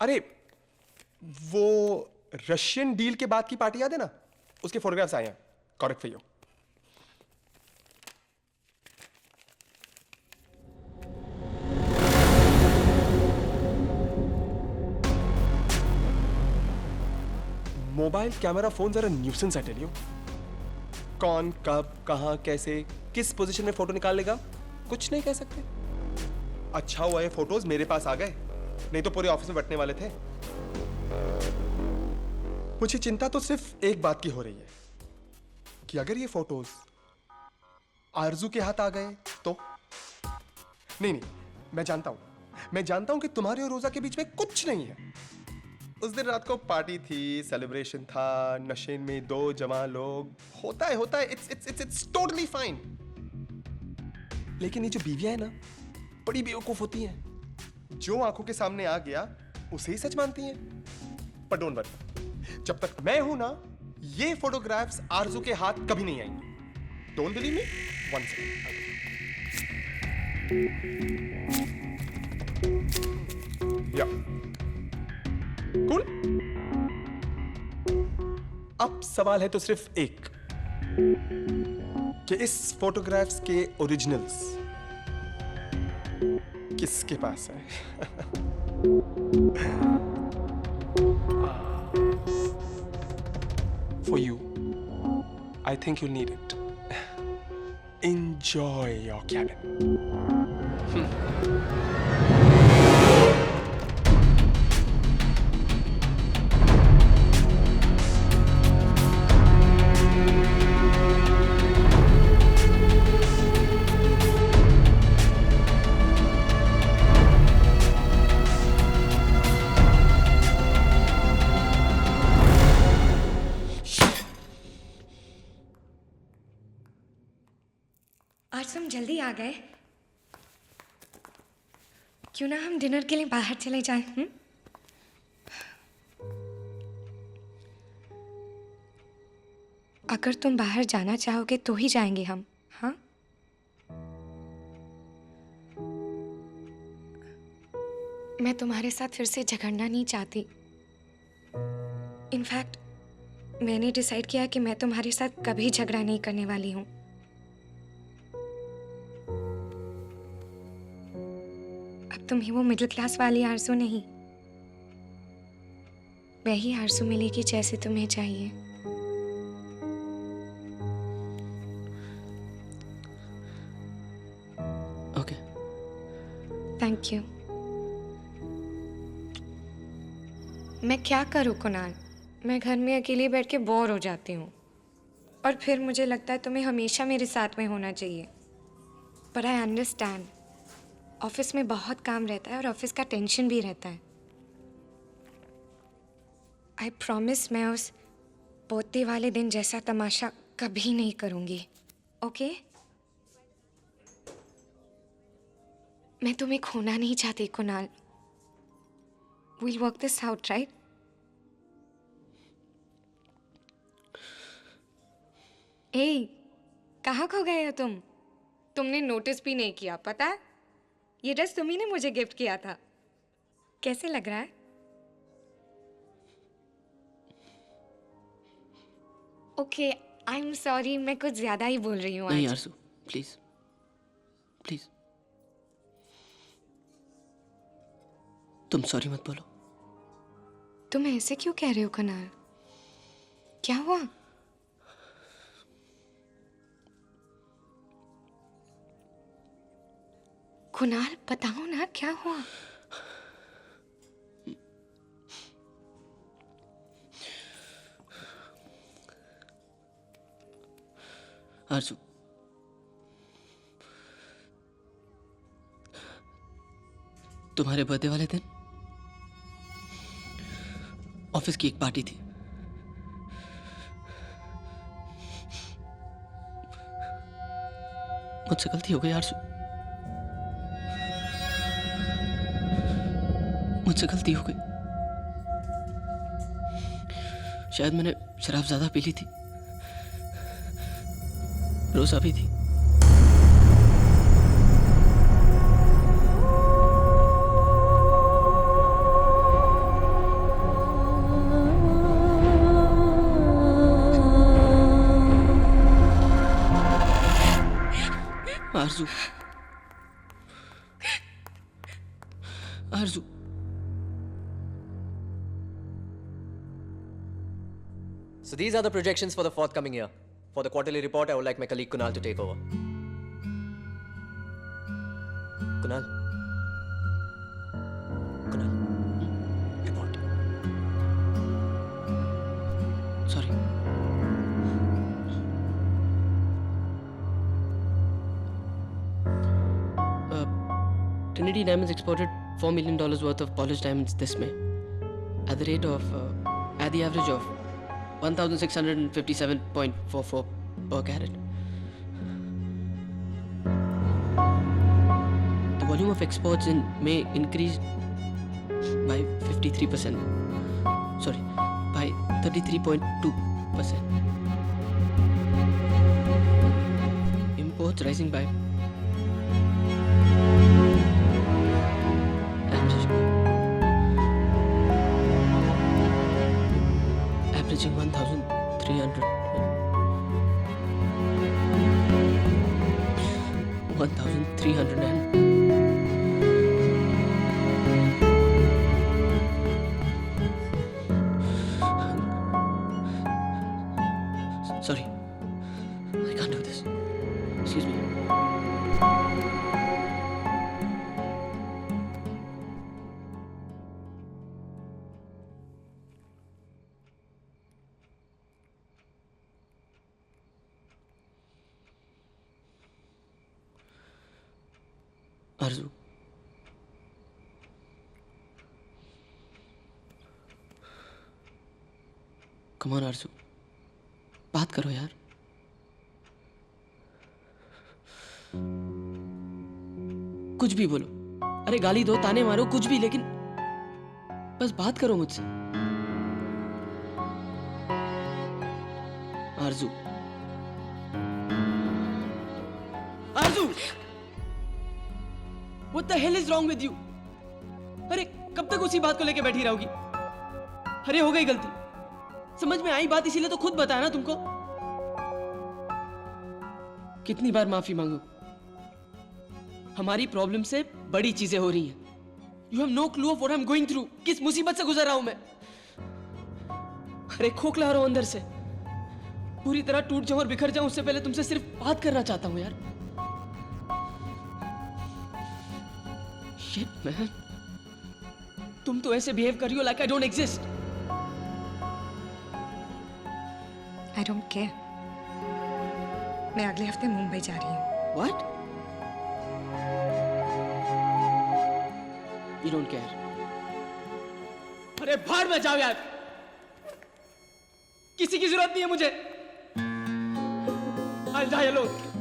अरे वो Russian deal के बाद की पार्टी याद है ना, उसके फोटोग्राफ्स आए हैं। Correct for you. Mobile camera phone जरा न्यूसेंस है, टेल यू। कौन कब कहां कैसे किस पोजीशन में फोटो निकाल लेगा कुछ नहीं कह सकते। अच्छा हुआ ये फोटोज मेरे पास आ गए, नहीं तो पूरे ऑफिस में बटने वाले थे। मुझे चिंता तो सिर्फ एक बात की हो रही है कि अगर ये फोटोज आरजू के हाथ आ गए तो। नहीं, मैं जानता हूं कि तुम्हारे और रोजा के बीच में कुछ नहीं है। उस दिन रात को पार्टी थी, सेलिब्रेशन था, नशे में दो जवान लोग, होता है, इट्स टोटली फाइन। लेकिन ये जो बीवियां है ना, बड़ी बेवकूफ होती हैं। जो आंखों के सामने आ गया उसे ही सच मानती हैं। पर डोंट वरी, जब तक मैं हूं ना, ये फोटोग्राफ्स आरजू के हाथ कभी नहीं आएंगे। Don't believe me? One second. या कूल। अब सवाल है तो सिर्फ एक कि इस फोटोग्राफ्स के ओरिजिनल्स किसके पास है? For you, I think you'll need it. Enjoy your cabin. आज तुम जल्दी आ गए। क्यों ना हम डिनर के लिए बाहर चले जाएं? अगर तुम बाहर जाना चाहोगे तो ही जाएंगे हम। हाँ, मैं तुम्हारे साथ फिर से झगड़ना नहीं चाहती। इनफैक्ट मैंने डिसाइड किया कि मैं तुम्हारे साथ कभी झगड़ा नहीं करने वाली हूँ। अब तुम ही वो मिडिल क्लास वाली आरज़ू नहीं, वही आरज़ू मिलेगी जैसे तुम्हें चाहिए। Okay, thank you. मैं क्या करूँ कुणाल, मैं घर में अकेली बैठ के बोर हो जाती हूँ और फिर मुझे लगता है तुम्हें हमेशा मेरे साथ में होना चाहिए। पर आई अंडरस्टैंड, ऑफिस में बहुत काम रहता है और ऑफिस का टेंशन भी रहता है। आई प्रॉमिस मैं उस पोते वाले दिन जैसा तमाशा कभी नहीं करूँगी। ओके? मैं तुम्हें खोना नहीं चाहती Kunal. We'll work this out, right? ए, कहाँ खो गए हो तुम? तुमने नोटिस भी नहीं किया, पता है? ये ड्रेस तुम्ही ने मुझे गिफ्ट किया था। कैसे लग रहा है? ओके, आई एम सॉरी, मैं कुछ ज्यादा ही बोल रही हूँ नहीं आज। आरज़ू, प्लीज प्लीज तुम सॉरी मत बोलो। तुम ऐसे क्यों कह रहे हो कुणाल? क्या हुआ? कुणाल बताओ ना, क्या हुआ? आरज़ू, तुम्हारे बर्थडे वाले दिन ऑफिस की एक पार्टी थी। मुझसे गलती हो गई आरज़ू, मुझसे गलती हो गई। शायद मैंने शराब ज्यादा पी ली थी, रोज़ा भी थी। आरजू आरजू So these are the projections for the forthcoming year. For the quarterly report, I would like my colleague Kunal to take over. Kunal. Kunal. Report. Sorry Trinity Diamonds exported $4 million worth of polished diamonds this May at the average of 1,657.44 per carat. The volume of exports in May increased by 53%. Sorry, by 33.2%. Imports rising by averaging 1,300 and sorry, I can't do this. Excuse me. Aarzoo come on आरजू बात करो यार कुछ भी बोलो अरे गाली दो ताने मारो कुछ भी लेकिन बस बात करो मुझसे आरजू आरजू What the hell is wrong with you? अरे कब तक उसी बात को लेके बैठी रहोगी? अरे हो गई गलती समझ में आई बात इसीलिए तो खुद बताया ना तुमको कितनी बार माफी मांगू हमारी प्रॉब्लम से बड़ी चीजें हो रही हैं You have no clue of what I'm going through किस मुसीबत से गुजर रहा हूं मैं अरे खोखला रहा हूं अंदर से पूरी तरह टूट जाऊं और बिखर जाऊं उससे पहले तुमसे सिर्फ बात करना चाहता हूं यार Shit, man. तुम तो ऐसे बिहेव कर रही हो like I don't exist. I don't care. मैं अगले हफ्ते मुंबई जा रही हूँ What? You don't care. अरे बाहर में जाओ यार किसी की जरूरत नहीं है मुझे I'll die alone.